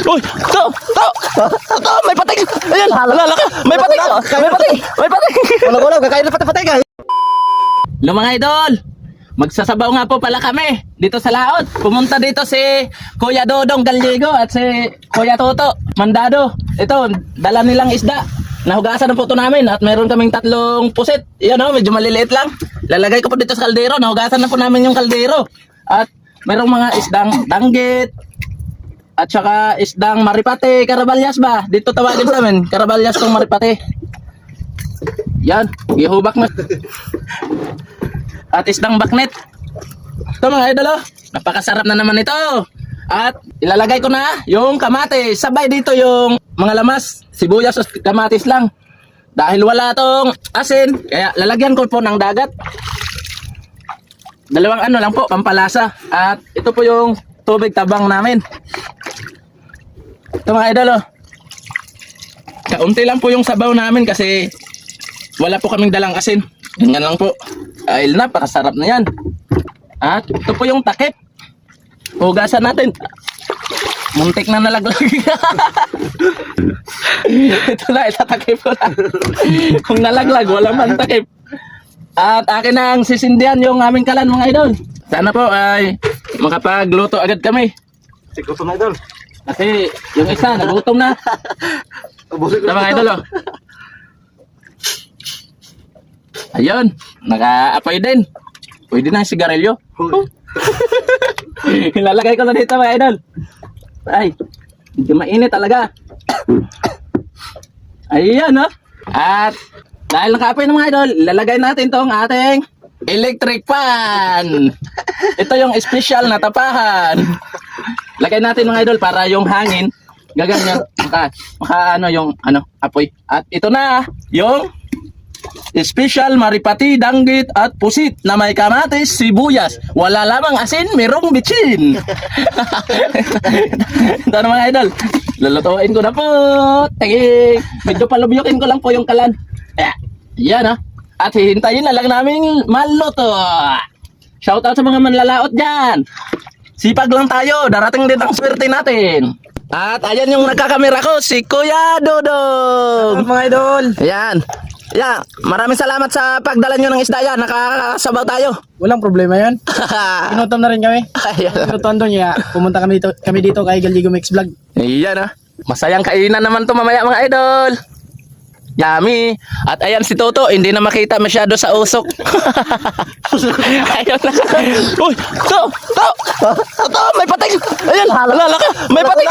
Uy, may pating. Ayan, halala ka. May pating. May pating. Wala, kakain na patay ka. Hello mga idol. Magsasabaw nga po pala kami dito sa laot. Pumunta dito si Kuya Dodong Gallego at si Kuya Toto Mandado. Ito, dala nilang isda. Nahugasan na po ito namin at meron kaming 3 pusit. Yan o, medyo maliliit lang. Lalagay ko po dito sa kaldero. Nahugasan na po namin yung kaldero. At merong mga isdang danggit. At saka isdang maripate, karabalyas ba? Dito tawagin sa amin, karabalyas tong maripate. Yan, gihubak na. At isdang baknet. Ito mga idol, napakasarap na naman ito. At ilalagay ko na yung kamatis. Sabay dito yung mga lamas, sibuyas at kamatis lang. Dahil wala tong asin, kaya lalagyan ko po ng dagat. 2 ano lang po, pampalasa. At ito po yung tubig tabang namin. Ito mga idol, kaunti lang po yung sabaw namin kasi wala po kaming dalang asin. Ganyan lang po. Dahil napakasarap na yan. At ito po yung takip. Hugasan natin. Muntik na nalaglag. Ito na, itatakip ko na. Kung nalaglag, walang man takip. At akin na ang sisindihan yung aming kalan mga idol. Sana po ay makapagluto agad kami. Siguro sa mga idol. Kasi yung isa, nagutom na. Ubusin ko Ito mga idol, oh. Ayun, naka-apoy din. Pwede na yung sigarilyo. Ilalagay ko na dito mga idol. Ay, hindi mainit talaga. Ayan, oh. At dahil naka-apoy ng mga idol, ilalagay natin tong ating electric fan. Ito yung special na tapahan. Lagay natin mga idol para yung hangin gaganyan maka ano yung apoy. At ito na yung special maripati, danggit at pusit na may kamatis, sibuyas. Wala lamang asin, merong bitsin. Ito na mga idol. Lulutuin ko na po. Tagi, medyo palubyukin ko lang po yung kalan. Yan ah. At hihintayin na lang namin maluto. Shoutout sa mga manlalaot dyan. Sipag lang tayo, darating din ang swerte natin. At ayan yung nagkakamera ko, si Kuya Dodong. Mga idol. Ayan. Yeah, maraming salamat sa pagdala nyo ng isda yan. Nakakasabaw tayo. Walang problema yan. Pinutom na rin kami. Ayan. Pinutom doon niya. Pumunta kami dito kay Gallego Mix Vlog. Ayan ah. Masayang kainan naman to mamaya mga idol. Yummy. At ayan si Toto, hindi na makita masyado sa usok. Ayun na. Uy, to, may pating. Ayan, halala ka. May pating.